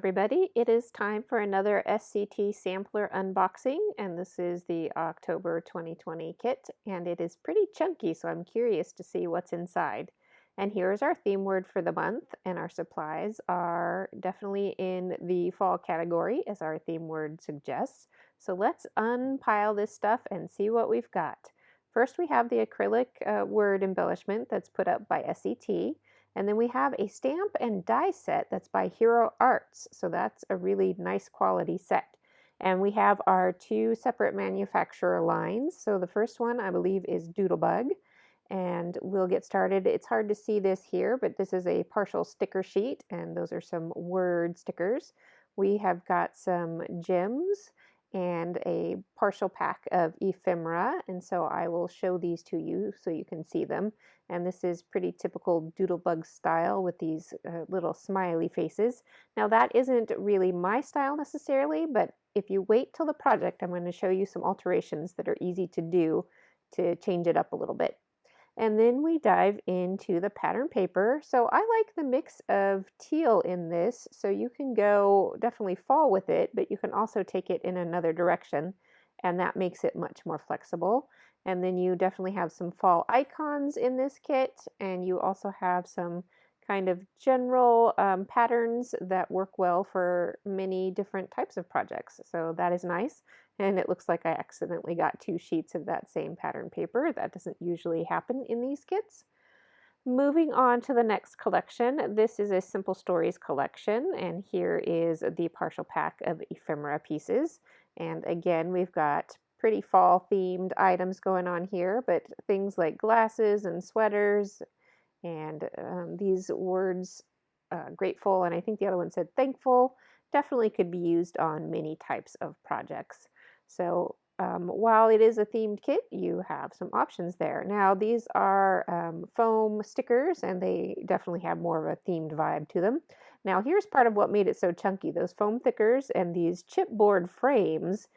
everybody. It is time for another SCT Sampler unboxing, and this is the October 2020 kit, and it is pretty chunky, so I'm curious to see what's inside. And here's our theme word for the month, and our supplies are definitely in the fall category, as our theme word suggests. So let's unpile this stuff and see what we've got. First, we have the acrylic word embellishment that's put up by SCT. And then we have a stamp and die set that's by Hero Arts. So that's a really nice quality set. And we have our two separate manufacturer lines. So the first one I believe is Doodlebug. And we'll get started. It's hard to see this here, but this is a partial sticker sheet. And those are some word stickers. We have got some gems and a partial pack of ephemera. And so I will show these to you so you can see them. And this is pretty typical Doodlebug style with these little smiley faces. Now that isn't really my style necessarily, but if you wait till the project, I'm going to show you some alterations that are easy to do to change it up a little bit. And then we dive into the pattern paper. So I like the mix of teal in this, so you can go definitely fall with it, but you can also take it in another direction, and that makes it much more flexible. And then you definitely have some fall icons in this kit, and you also have some kind of general patterns that work well for many different types of projects. So that is nice. And it looks like I accidentally got two sheets of that same pattern paper. That doesn't usually happen in these kits. Moving on to the next collection. This is a Simple Stories collection, and here is the partial pack of ephemera pieces. And again, we've got pretty fall themed items going on here, but things like glasses and sweaters and these words, grateful, and I think the other one said thankful, definitely could be used on many types of projects. So while it is a themed kit, you have some options there. Now these are foam stickers, and they definitely have more of a themed vibe to them. Now here's part of what made it so chunky, those foam stickers and these chipboard frames,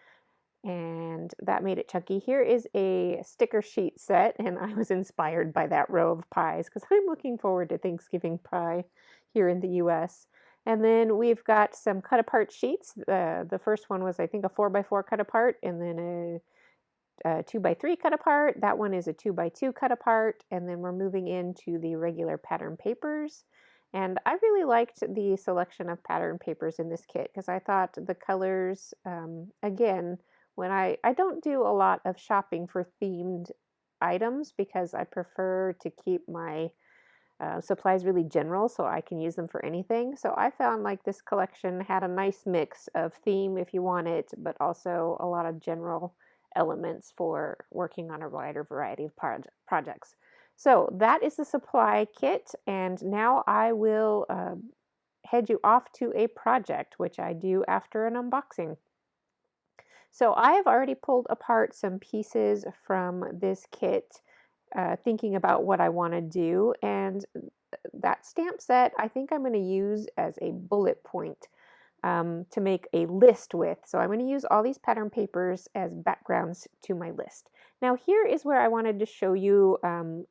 and that made it chunky. Here is a sticker sheet set, and I was inspired by that row of pies because I'm looking forward to Thanksgiving pie here in the US. And then we've got some cut apart sheets. The first one was, I think, a 4x4 cut apart, and then a 2x3 cut apart. That one is a 2x2 cut apart, and then we're moving into the regular pattern papers. And I really liked the selection of pattern papers in this kit because I thought the colors, again, when I don't do a lot of shopping for themed items because I prefer to keep my supplies really general so I can use them for anything. So I found like this collection had a nice mix of theme if you want it, but also a lot of general elements for working on a wider variety of projects. So that is the supply kit, and now I will head you off to a project, which I do after an unboxing. So I have already pulled apart some pieces from this kit, thinking about what I want to do, and that stamp set I think I'm going to use as a bullet point to make a list with. So I'm going to use all these pattern papers as backgrounds to my list. Now here is where I wanted to show you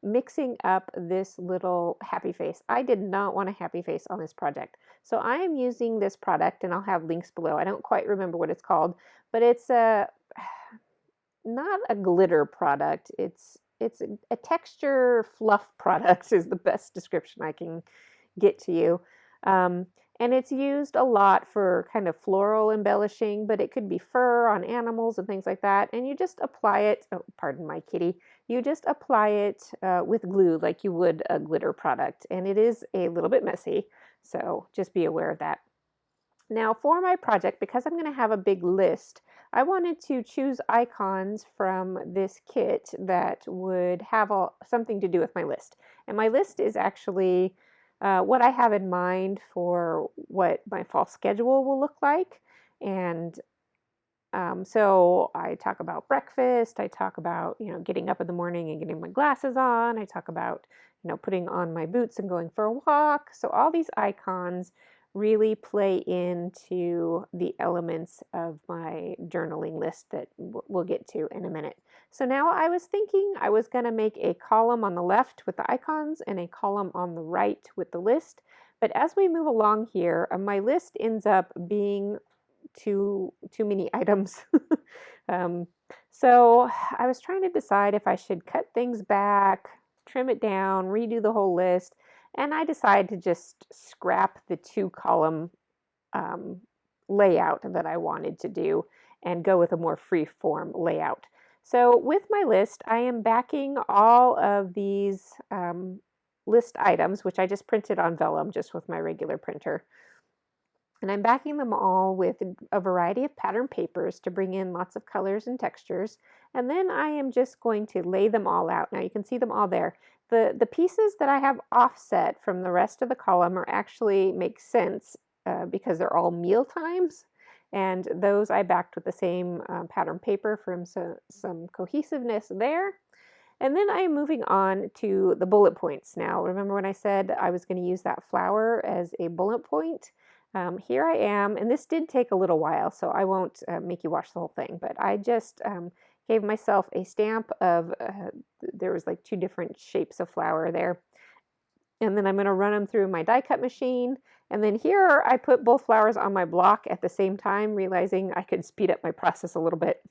mixing up this little happy face. I did not want a happy face on this project. So I am using this product, and I'll have links below. I don't quite remember what it's called, but it's not a glitter product. It's a texture fluff product is the best description I can get to you. And it's used a lot for kind of floral embellishing, but it could be fur on animals and things like that. And you just apply it, oh, pardon my kitty, you just apply it with glue like you would a glitter product. And it is a little bit messy, so just be aware of that. Now for my project, because I'm going to have a big list, I wanted to choose icons from this kit that would have something to do with my list. And my list is actually what I have in mind for what my fall schedule will look like. And so I talk about breakfast, I talk about, getting up in the morning and getting my glasses on, I talk about, putting on my boots and going for a walk. So all these icons really play into the elements of my journaling list that we'll get to in a minute. So now I was thinking I was going to make a column on the left with the icons and a column on the right with the list, But as we move along here, my list ends up being too many items. um, so I was trying to decide if I should cut things back, trim it down, redo the whole list, and I decided to just scrap the 2-column um, layout that I wanted to do and go with a more free form layout. So with my list, I am backing all of these list items, which I just printed on vellum just with my regular printer. And I'm backing them all with a variety of pattern papers to bring in lots of colors and textures. And then I am just going to lay them all out. Now you can see them all there. The pieces that I have offset from the rest of the column are actually make sense because they're all meal times. And those I backed with the same pattern paper for some cohesiveness there. And then I am moving on to the bullet points now. Remember when I said I was going to use that flower as a bullet point? Here I am, and this did take a little while, so I won't make you watch the whole thing, but I just gave myself a stamp of, there was like 2 different shapes of flower there. And then I'm going to run them through my die cut machine. And then here I put both flowers on my block at the same time, realizing I could speed up my process a little bit.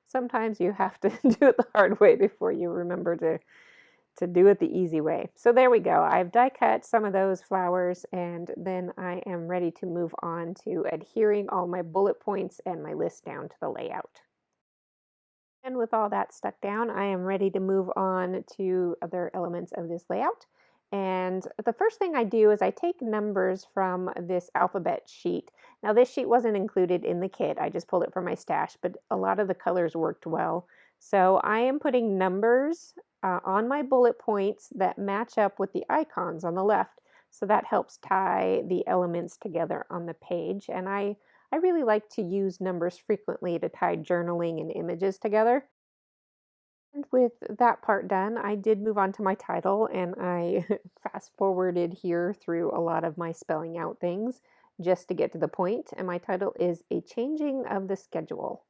Sometimes you have to do it the hard way before you remember to do it the easy way. So there we go. I've die cut some of those flowers, and then I am ready to move on to adhering all my bullet points and my list down to the layout. And with all that stuck down, I am ready to move on to other elements of this layout. And the first thing I do is I take numbers from this alphabet sheet. Now this sheet wasn't included in the kit, I just pulled it from my stash, but a lot of the colors worked well. So I am putting numbers on my bullet points that match up with the icons on the left. So that helps tie the elements together on the page. And I really like to use numbers frequently to tie journaling and images together. And with that part done, I did move on to my title, and I fast forwarded here through a lot of my spelling out things just to get to the point. And my title is A Changing of the Schedule.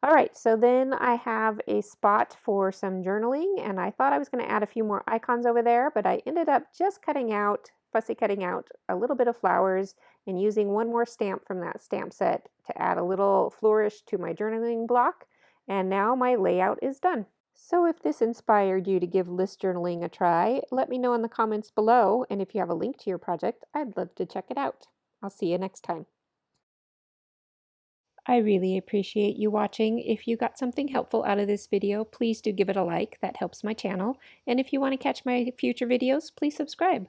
All right, so then I have a spot for some journaling, and I thought I was going to add a few more icons over there, but I ended up just fussy cutting out a little bit of flowers and using one more stamp from that stamp set to add a little flourish to my journaling block. And now my layout is done. So if this inspired you to give list journaling a try, let me know in the comments below, and if you have a link to your project, I'd love to check it out. I'll see you next time. I really appreciate you watching. If you got something helpful out of this video, please do give it a like. That helps my channel. And if you want to catch my future videos, please subscribe.